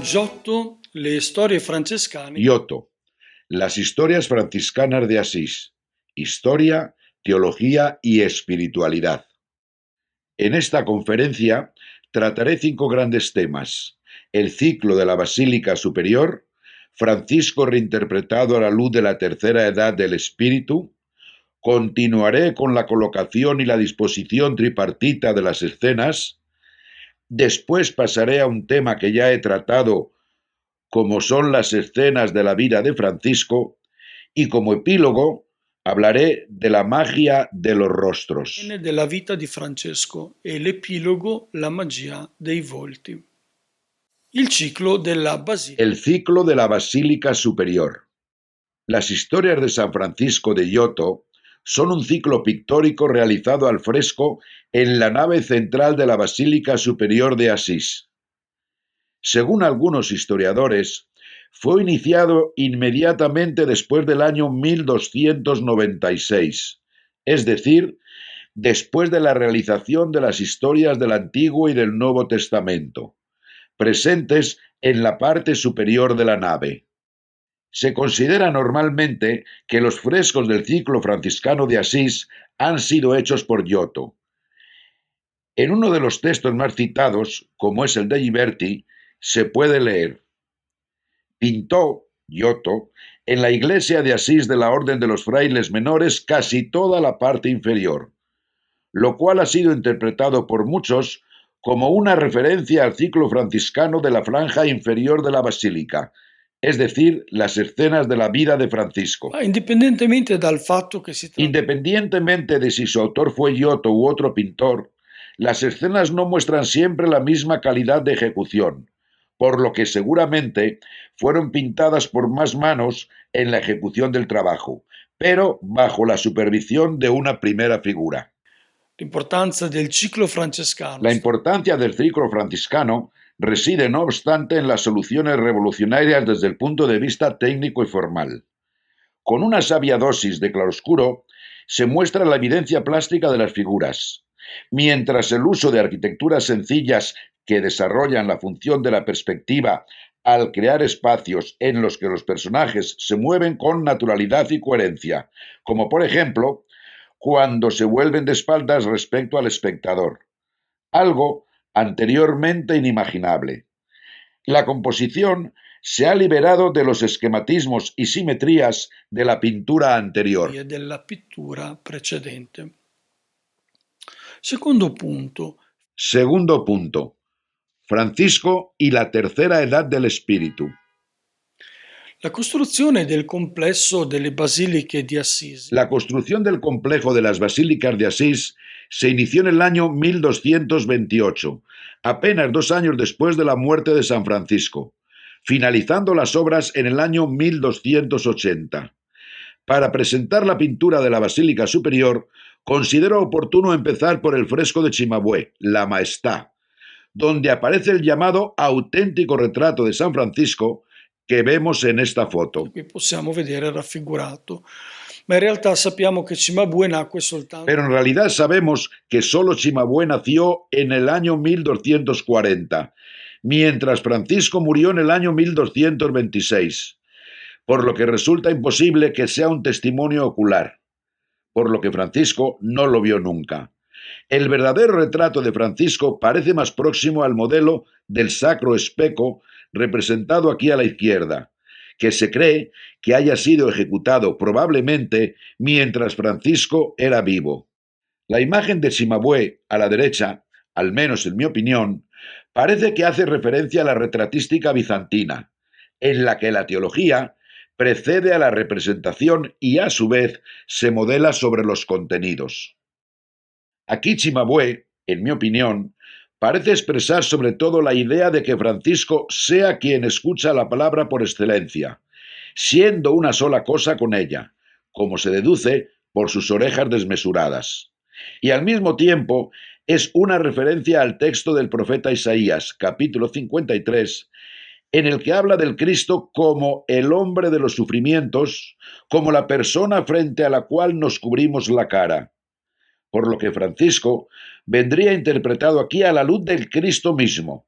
Giotto, le storie francescane. Giotto, las historias franciscanas de Asís, historia, teología y espiritualidad. En esta conferencia trataré 5 grandes temas: el ciclo de la Basílica Superior, Francisco reinterpretado a la luz de la tercera edad del Espíritu. Continuaré con la colocación y la disposición tripartita de las escenas. Después pasaré a un tema que ya he tratado, como son las escenas de la vida de Francisco, y como epílogo hablaré de la magia de los rostros. Della vita di Francesco e l'epilogo la magia dei volti. Il ciclo della Basilica. El ciclo de la Basílica Superior. Las historias de San Francisco de Giotto son un ciclo pictórico realizado al fresco en la nave central de la Basílica Superior de Asís. Según algunos historiadores, fue iniciado inmediatamente después del año 1296, es decir, después de la realización de las historias del Antiguo y del Nuevo Testamento, presentes en la parte superior de la nave. Se considera normalmente que los frescos del ciclo franciscano de Asís han sido hechos por Giotto. En uno de los textos más citados, como es el de Ghiberti, se puede leer: pintó Giotto en la iglesia de Asís de la Orden de los Frailes Menores casi toda la parte inferior, lo cual ha sido interpretado por muchos como una referencia al ciclo franciscano de la franja inferior de la basílica, es decir, las escenas de la vida de Francisco. Independientemente del fatto que Independientemente de si su autor fue Giotto u otro pintor, las escenas no muestran siempre la misma calidad de ejecución, por lo que seguramente fueron pintadas por más manos en la ejecución del trabajo, pero bajo la supervisión de una primera figura. La importancia del ciclo franciscano. La importancia del ciclo franciscano reside, no obstante, en las soluciones revolucionarias desde el punto de vista técnico y formal. Con una sabia dosis de claroscuro se muestra la evidencia plástica de las figuras, mientras el uso de arquitecturas sencillas que desarrollan la función de la perspectiva al crear espacios en los que los personajes se mueven con naturalidad y coherencia, como por ejemplo cuando se vuelven de espaldas respecto al espectador, algo anteriormente inimaginable. La composición se ha liberado de los esquematismos y simetrías de la pintura anterior. Della pittura precedente. Secondo punto. Segundo punto. Francisco y la tercera edad del Espíritu. La costruzione del complesso delle basiliche di Assisi. La construcción del complejo de las basílicas de Asís se inició en el año 1228, apenas 2 años después de la muerte de San Francisco, finalizando las obras en el año 1280. Para presentar la pintura de la Basílica Superior, considero oportuno empezar por el fresco de Cimabue, La Maestà, donde aparece el llamado auténtico retrato de San Francisco que vemos en esta foto. Qui possiamo vedere raffigurato. Ma in realtà sappiamo che Cimabue nacque soltanto. Pero en realidad sabemos que solo Cimabue nació en el año 1240, mientras Francisco murió en el año 1226, por lo que resulta imposible que sea un testimonio ocular, por lo que Francisco no lo vio nunca. El verdadero retrato de Francisco parece más próximo al modelo del Sacro Espejo representado aquí a la izquierda, que se cree que haya sido ejecutado probablemente mientras Francisco era vivo. La imagen de Cimabue a la derecha, al menos en mi opinión, parece que hace referencia a la retratística bizantina, en la que la teología precede a la representación y a su vez se modela sobre los contenidos. Aquí Cimabue, en mi opinión, parece expresar sobre todo la idea de que Francisco sea quien escucha la palabra por excelencia, siendo una sola cosa con ella, como se deduce por sus orejas desmesuradas. Y al mismo tiempo es una referencia al texto del profeta Isaías, capítulo 53, en el que habla del Cristo como el hombre de los sufrimientos, como la persona frente a la cual nos cubrimos la cara. Por lo que Francisco vendría interpretado aquí a la luz del Cristo mismo,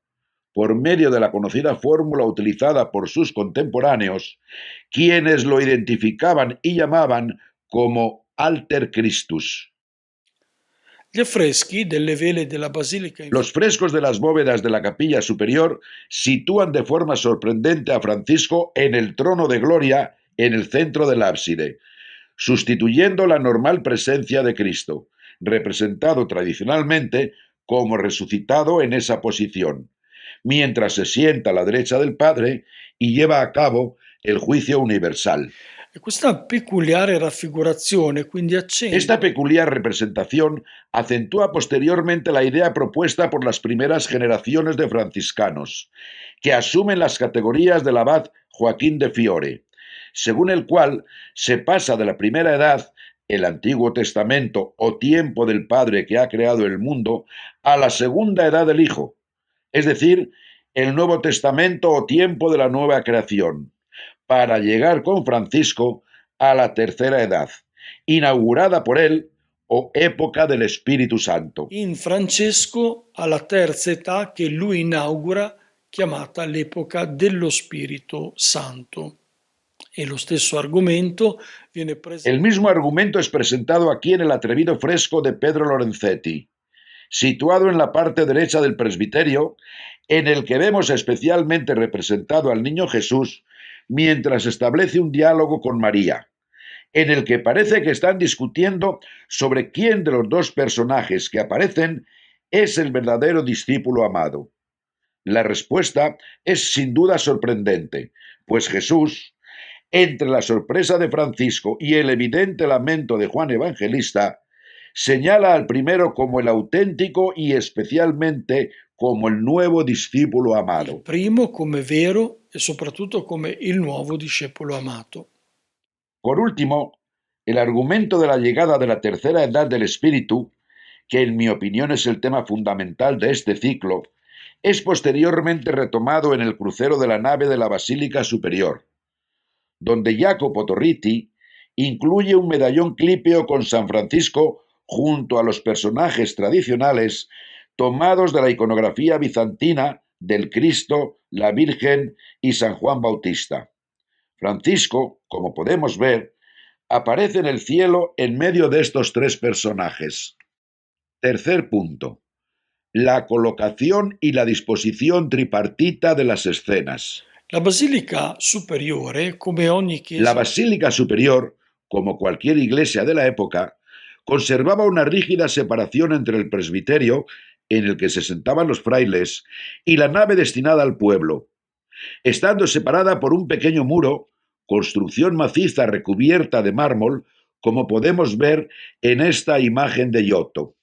por medio de la conocida fórmula utilizada por sus contemporáneos, quienes lo identificaban y llamaban como Alter Christus. Gli affreschi delle vele della basilica Los frescos de las bóvedas de la capilla superior sitúan de forma sorprendente a Francisco en el trono de gloria en el centro del ábside, sustituyendo la normal presencia de Cristo, representado tradicionalmente como resucitado en esa posición, mientras se sienta a la derecha del Padre y lleva a cabo el juicio universal. E questa peculiare raffigurazione quindi Esta accende peculiar representación acentúa posteriormente la idea propuesta por las primeras generaciones de franciscanos, que asumen las categorías del abad Joaquín de Fiore, según el cual se pasa de la primera edad, el Antiguo Testamento o tiempo del Padre que ha creado el mundo, a la segunda edad del Hijo, es decir, el Nuevo Testamento o tiempo de la nueva creación, para llegar con Francisco a la tercera edad, inaugurada por él o época del Espíritu Santo. in Francesco alla terza età che lui inaugura, chiamata l'epoca dello Spirito Santo. E lo stesso argomento viene El mismo argumento es presentado aquí en el atrevido fresco de Pedro Lorenzetti, situado en la parte derecha del presbiterio, en el que vemos especialmente representado al niño Jesús mientras establece un diálogo con María, en el que parece que están discutiendo sobre quién de los dos personajes que aparecen es el verdadero discípulo amado. La respuesta es sin duda sorprendente, pues Jesús, entre la sorpresa de Francisco y el evidente lamento de Juan Evangelista, señala al primero como el auténtico y especialmente como el nuevo discípulo amado. il primo come vero e soprattutto come il nuovo discepolo amato. Por último, el argumento de la llegada de la tercera edad del Espíritu, que en mi opinión es el tema fundamental de este ciclo, es posteriormente retomado en el crucero de la nave de la Basílica Superior, donde Jacopo Torriti incluye un medallón clípeo con San Francisco junto a los personajes tradicionales tomados de la iconografía bizantina del Cristo, la Virgen y San Juan Bautista. Francisco, como podemos ver, aparece en el cielo en medio de estos tres personajes. Tercer punto: la colocación y la disposición tripartita de las escenas. La Basilica Superiore, come ogni La chiesa, Basílica Superior, como cualquier iglesia de la época, conservaba una rígida separación entre el presbiterio, en el que se sentaban los frailes, y la nave destinada al pueblo, estando separada por un pequeño muro, construcción maciza recubierta de mármol, como podemos ver en esta imagen de Giotto.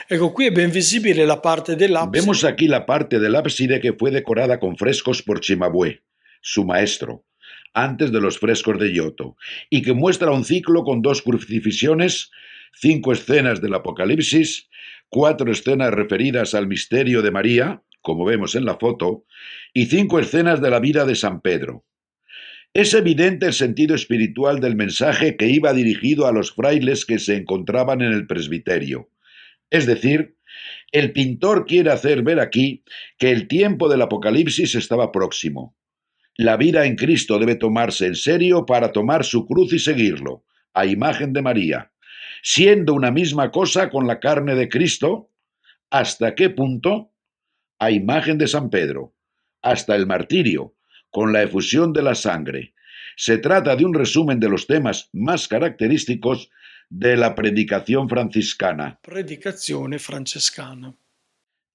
ecco qui è ben visibile la parte dell'abside Vemos aquí la parte del ábside que fue decorada con frescos por Cimabue, su maestro, antes de los frescos de Giotto, y que muestra un ciclo con 2 crucifixiones, 5 escenas del Apocalipsis, 4 escenas referidas al misterio de María, como vemos en la foto, y 5 escenas de la vida de San Pedro. Es evidente el sentido espiritual del mensaje que iba dirigido a los frailes que se encontraban en el presbiterio. Es decir, el pintor quiere hacer ver aquí que el tiempo del Apocalipsis estaba próximo. La vida en Cristo debe tomarse en serio para tomar su cruz y seguirlo, a imagen de María, siendo una misma cosa con la carne de Cristo. ¿Hasta qué punto? A imagen de San Pedro, hasta el martirio, con la efusión de la sangre. Se trata de un resumen de los temas más característicos de la predicación franciscana. predicazione francescana.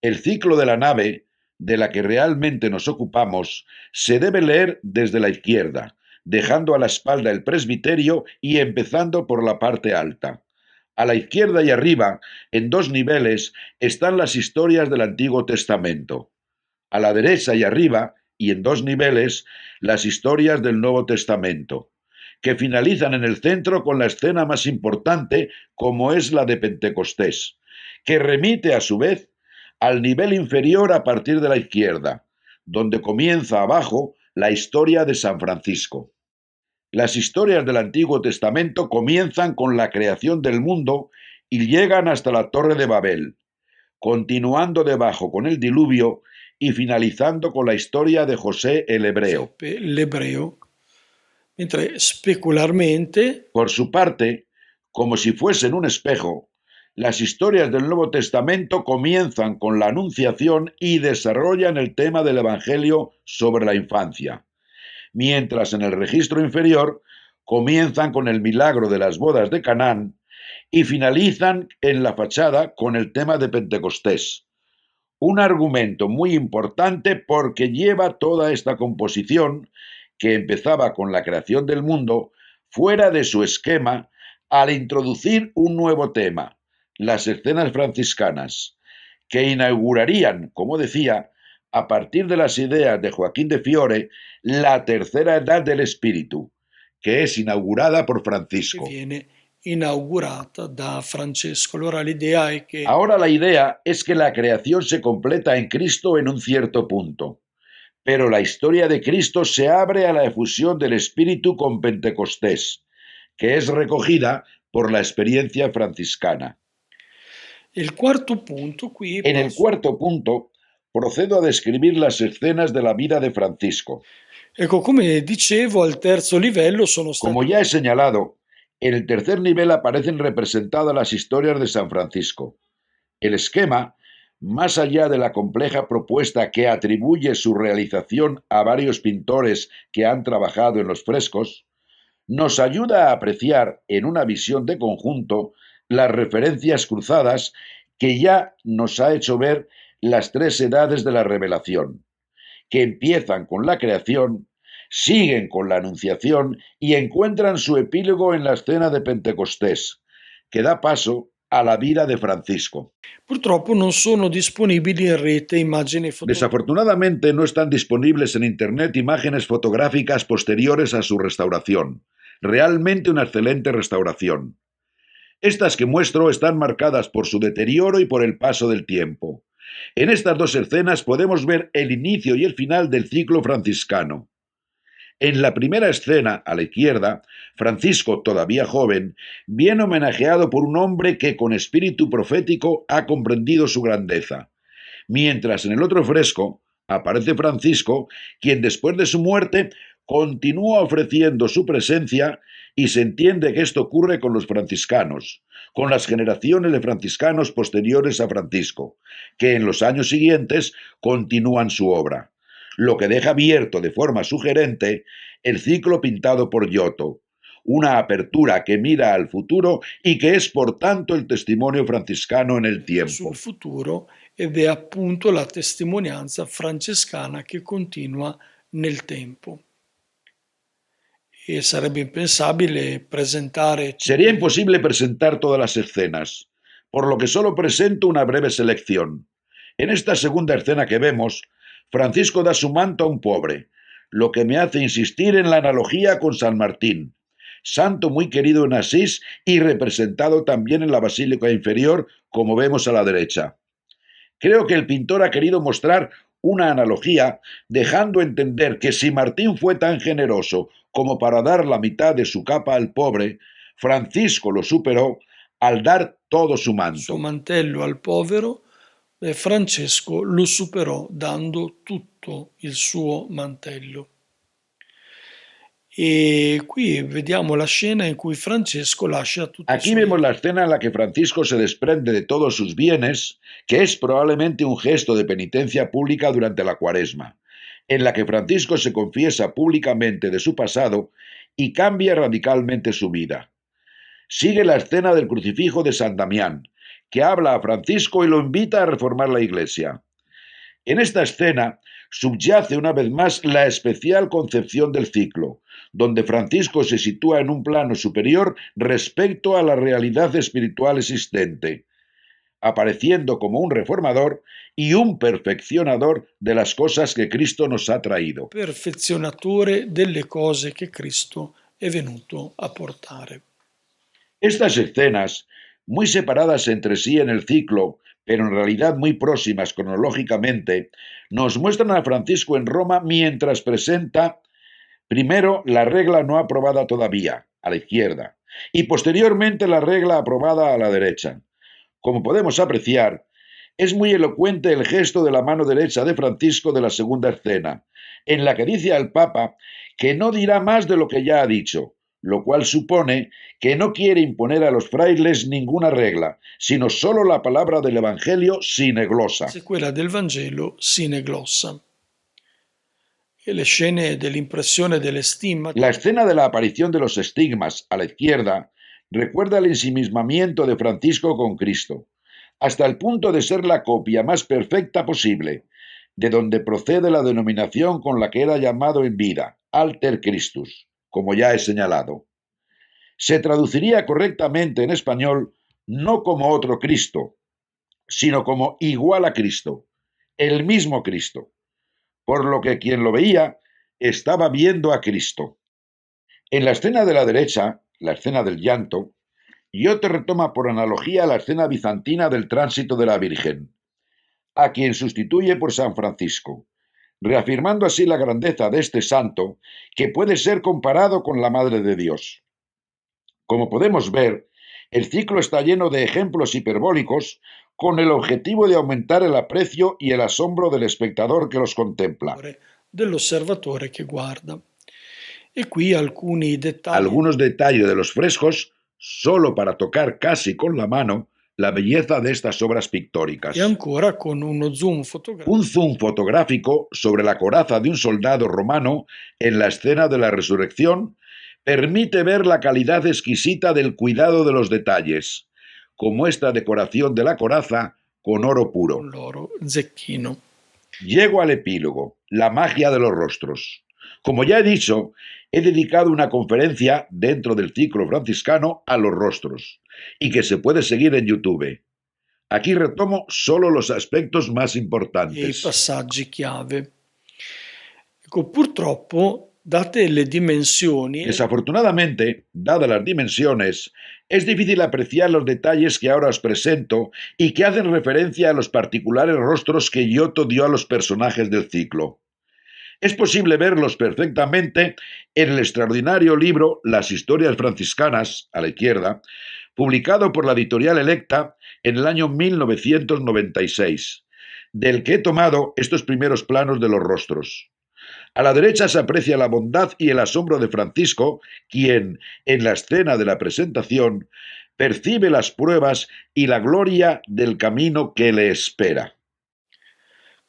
El ciclo de la nave, de la que realmente nos ocupamos, se debe leer desde la izquierda, dejando a la espalda el presbiterio y empezando por la parte alta. A la izquierda y arriba, en 2 niveles, están las historias del Antiguo Testamento. A la derecha y arriba, y en 2 niveles, las historias del Nuevo Testamento, que finalizan en el centro con la escena más importante, como es la de Pentecostés, que remite a su vez al nivel inferior a partir de la izquierda, donde comienza abajo la historia de San Francisco. Las historias del Antiguo Testamento comienzan con la creación del mundo y llegan hasta la Torre de Babel, continuando debajo con el diluvio y finalizando con la historia de José el hebreo. L'ebreo, mentre specularmente Por su parte, como si fuesen un espejo, las historias del Nuevo Testamento comienzan con la Anunciación y desarrollan el tema del Evangelio sobre la infancia, mientras en el registro inferior comienzan con el milagro de las bodas de Canaán y finalizan en la fachada con el tema de Pentecostés. Un argumento muy importante porque lleva toda esta composición, que empezaba con la creación del mundo, fuera de su esquema al introducir un nuevo tema, las escenas franciscanas, que inaugurarían, como decía, a partir de las ideas de Joaquín de Fiore, la tercera edad del Espíritu, que es inaugurada por Francisco. viene inaugurata da Francesco. Allora l'idea è che Ahora la idea es que la creación se completa en Cristo en un cierto punto, pero la historia de Cristo se abre a la efusión del Espíritu con Pentecostés, que es recogida por la experiencia franciscana. il quarto punto qui En el cuarto punto, procedo a describir las escenas de la vida de Francisco. Ecco, come dicevo, al terzo livello sono stati Como ya he señalado, en el tercer nivel aparecen representadas las historias de San Francisco. El esquema, más allá de la compleja propuesta que atribuye su realización a varios pintores que han trabajado en los frescos, nos ayuda a apreciar en una visión de conjunto las referencias cruzadas que ya nos ha hecho ver las tres edades de la revelación, que empiezan con la creación, siguen con la anunciación y encuentran su epílogo en la escena de Pentecostés, que da paso a la vida de Francisco. purtroppo non sono disponibili in rete immagini fotografiche. Desafortunadamente no están disponibles en Internet imágenes fotográficas posteriores a su restauración. Realmente una excelente restauración. Estas que muestro están marcadas por su deterioro y por el paso del tiempo. En estas dos escenas podemos ver el inicio y el final del ciclo franciscano. En la primera escena, a la izquierda, Francisco, todavía joven, viene homenajeado por un hombre que con espíritu profético ha comprendido su grandeza, mientras en el otro fresco aparece Francisco, quien después de su muerte continúa ofreciendo su presencia, y se entiende que esto ocurre con los franciscanos, con las generaciones de franciscanos posteriores a Francisco, que en los años siguientes continúan su obra, lo que deja abierto de forma sugerente el ciclo pintado por Giotto, una apertura que mira al futuro y que es por tanto el testimonio franciscano en el tiempo. Sul futuro ed è appunto la testimonianza francescana che continua nel tempo. E sarebbe impensabile presentare Sería imposible presentar todas las escenas, por lo que solo presento una breve selección. En esta segunda escena que vemos, Francisco da su manto a un pobre, lo que me hace insistir en la analogía con San Martín, santo muy querido en Asís y representado también en la Basílica Inferior, como vemos a la derecha. Creo que el pintor ha querido mostrar una analogía, dejando entender que si Martín fue tan generoso como para dar la mitad de su capa al pobre, Francisco lo superó al dar todo su il suo manto. mantello al povero, Francesco lo superò dando tutto il suo mantello. E qui vediamo la scena in cui Francesco lascia tutto i Aquí suoi. vemos la escena en la que Francisco se desprende de todos sus bienes, que es probablemente un gesto de penitencia pública durante la Cuaresma, en la que Francisco se confiesa públicamente de su pasado y cambia radicalmente su vida. Sigue la escena del crucifijo de San Damián, que habla a Francisco y lo invita a reformar la iglesia. En esta escena subyace una vez más la especial concepción del ciclo, donde Francisco se sitúa en un plano superior respecto a la realidad espiritual existente, apareciendo como un reformador y un perfeccionador de las cosas que Cristo nos ha traído. Perfezionatore delle cose che Cristo è venuto a portare. Estas escenas, muy separadas entre sí en el ciclo, pero en realidad muy próximas cronológicamente, nos muestran a Francisco en Roma mientras presenta primero la regla no aprobada todavía, a la izquierda, y posteriormente la regla aprobada a la derecha. Como podemos apreciar, Es muy elocuente el gesto de la mano derecha de Francisco de la segunda escena, en la que dice al Papa que no dirá más de lo que ya ha dicho, lo cual supone que no quiere imponer a los frailes ninguna regla, sino solo la palabra del Evangelio sine glossa. Quella del Vangelo sine glossa. E le scene dell'impressione delle stigmate. La escena de la aparición de los estigmas a la izquierda recuerda el ensimismamiento de Francisco con Cristo, hasta el punto de ser la copia más perfecta posible, de donde procede la denominación con la que era llamado en vida, Alter Christus, como ya he señalado. Se traduciría correctamente en español no como otro Cristo, sino como igual a Cristo, el mismo Cristo, por lo que quien lo veía estaba viendo a Cristo. En la escena de la derecha, la escena del llanto, Goethe retoma por analogía la escena bizantina del tránsito de la Virgen, a quien sustituye por San Francisco, reafirmando así la grandeza de este santo que puede ser comparado con la Madre de Dios. Como podemos ver, el ciclo está lleno de ejemplos hiperbólicos con el objetivo de aumentar el aprecio y el asombro del espectador que los contempla. Dell'osservatore che guarda. E qui alcuni dettagli. Algunos detalles de los frescos, solo para tocar casi con la mano la belleza de estas obras pictóricas. E ancora con uno zoom fotografico. Un zoom fotográfico sobre la coraza de un soldado romano en la escena de la resurrección permite ver la calidad exquisita del cuidado de los detalles, como esta decoración de la coraza con oro puro. Con l'oro zecchino. Llego al epílogo, la magia de los rostros. Como ya he dicho, he dedicado una conferencia dentro del ciclo franciscano a los rostros, y que se puede seguir en YouTube. Aquí retomo solo los aspectos más E i importantes. passaggi chiave. Ecco, purtroppo, date le dimensioni, Desafortunadamente, dadas las dimensiones, es difícil apreciar los detalles que ahora os presento y que hacen referencia a los particulares rostros que Giotto dio a los personajes del ciclo. Es posible verlos perfectamente en el extraordinario libro Las historias franciscanas, a la izquierda, publicado por la editorial Electa en el año 1996, del que he tomado estos primeros planos de los rostros. A la derecha se aprecia la bondad y el asombro de Francisco, quien, en la escena de la presentación, percibe las pruebas y la gloria del camino que le espera.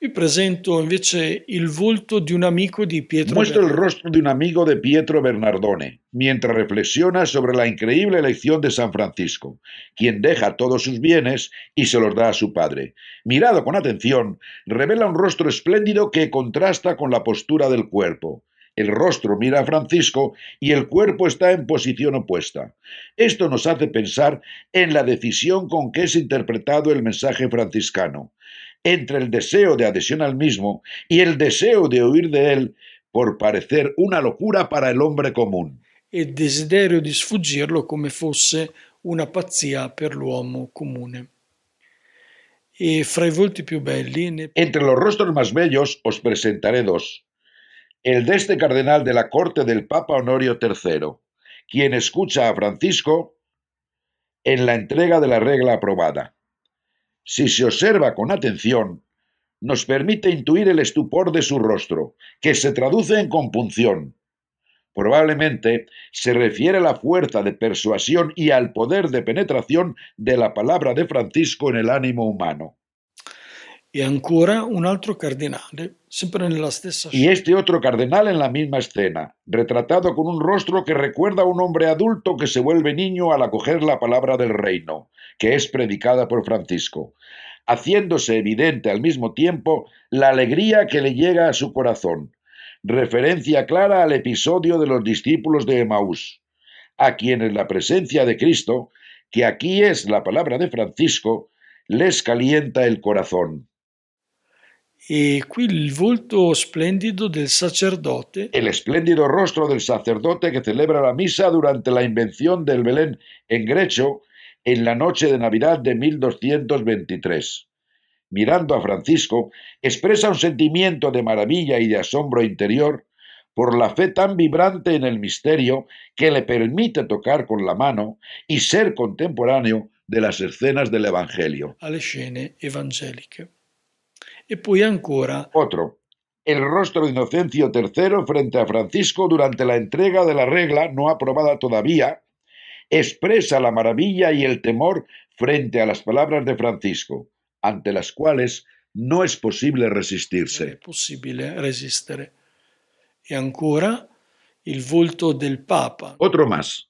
vi presento invece il volto di un amico di Pietro Muestro el Bernardo. rostro de un amigo de Pietro Bernardone, mientras reflexiona sobre la increíble elección de San Francisco, quien deja todos sus bienes y se los da a su padre. Mirado con atención, revela un rostro espléndido que contrasta con la postura del cuerpo. El rostro mira a Francisco y el cuerpo está en posición opuesta. Esto nos hace pensar en la decisión con que es interpretado el mensaje franciscano, entre el deseo de adhesión al mismo y el deseo de huir de él por parecer una locura para el hombre común. E il desiderio di sfuggirlo come fosse una pazzia per l'uomo comune. E fra i volti più belli Entre los rostros más bellos os presentaré dos. El de este cardenal de la corte del Papa Honorio III, quien escucha a Francisco en la entrega de la regla aprobada. Si se observa con atención, nos permite intuir el estupor de su rostro, que se traduce en compunción. Probablemente se refiere a la fuerza de persuasión y al poder de penetración de la palabra de Francisco en el ánimo humano. E ancora un altro cardinale, sempre nella stessa Y este otro cardenal en la misma escena, retratado con un rostro que recuerda a un hombre adulto que se vuelve niño al acoger la palabra del reino, que es predicada por Francisco, haciéndose evidente al mismo tiempo la alegría que le llega a su corazón, referencia clara al episodio de los discípulos de Emaús, a quienes la presencia de Cristo, que aquí es la palabra de Francisco, les calienta el corazón. E qui il volto splendido del sacerdote. El espléndido rostro del sacerdote que celebra la misa durante la invención del Belén en Grecho en la noche de Navidad de 1223. Mirando a Francisco, expresa un sentimiento de maravilla y de asombro interior por la fe tan vibrante en el misterio que le permite tocar con la mano y ser contemporáneo de las escenas del Evangelio. alle scene evangeliche. E poi ancora Otro, el rostro de Inocencio III frente a Francisco durante la entrega de la regla no aprobada todavía expresa la maravilla y el temor frente a las palabras de Francisco, ante las cuales no es posible non è resistirse. possibile resistere. E ancora il volto del Papa Otro más,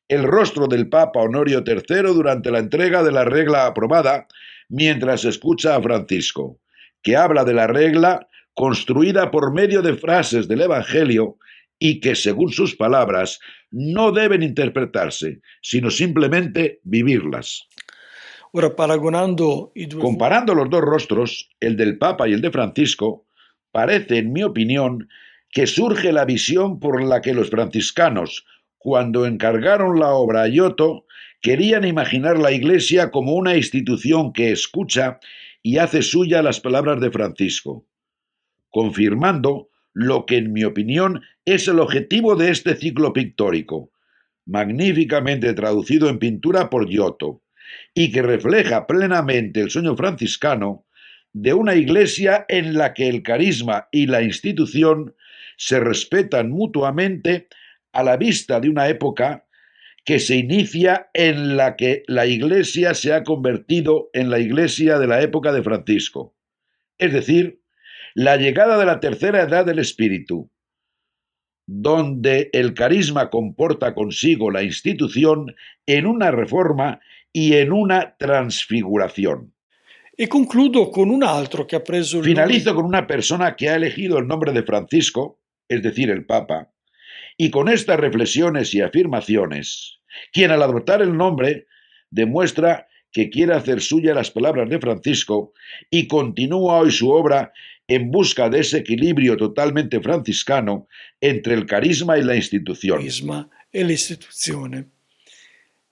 el rostro del Papa Honorio III durante la entrega de la regla aprobada mientras escucha a Francisco, que habla de la regla construida por medio de frases del Evangelio y que, según sus palabras, no deben interpretarse, sino simplemente vivirlas. Ora, paragonando i due Comparando los dos rostros, el del Papa y el de Francisco, parece, en mi opinión, que surge la visión por la que los franciscanos, cuando encargaron la obra a Giotto, querían imaginar la Iglesia como una institución que escucha y hace suya las palabras de Francisco, confirmando lo que, en mi opinión, es el objetivo de este ciclo pictórico, magníficamente traducido en pintura por Giotto, y que refleja plenamente el sueño franciscano de una iglesia en la que el carisma y la institución se respetan mutuamente a la vista de una época que se inicia en la que la iglesia se ha convertido en la iglesia de la época de Francisco, es decir, la llegada de la tercera edad del Espíritu, donde el carisma comporta consigo la institución en una reforma y en una transfiguración. E concludo con un altro che ha preso il Finalizo con una persona que ha elegido el nombre de Francisco, es decir, el Papa, y con estas reflexiones y afirmaciones, quien al adoptar el nombre demuestra que quiere hacer suya las palabras de Francisco y continúa hoy su obra en busca de ese equilibrio totalmente franciscano entre el carisma y la institución. carisma e l'istituzione.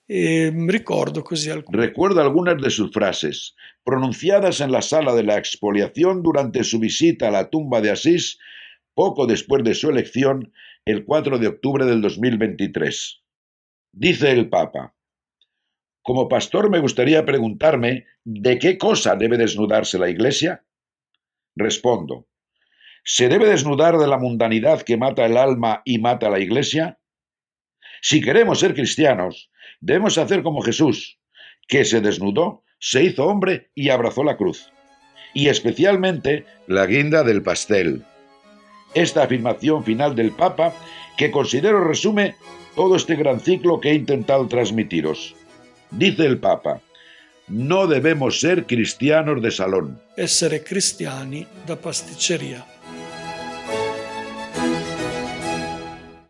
E ricordo così alcune. Recuerda algunas de sus frases, pronunciadas en la sala de la expoliación durante su visita a la tumba de Asís, poco después de su elección, el 4 de octubre del 2023. Dice el Papa: como pastor me gustaría preguntarme ¿de qué cosa debe desnudarse la Iglesia? Respondo: ¿se debe desnudar de la mundanidad que mata el alma y mata la Iglesia? Si queremos ser cristianos, debemos hacer como Jesús, que se desnudó, se hizo hombre y abrazó la cruz, y especialmente la guinda del pastel. Esta afirmación final del Papa, que considero resume todo este gran ciclo que he intentado transmitiros. Dice el Papa: no debemos ser cristianos de salón. Essere cristiani da pasticceria.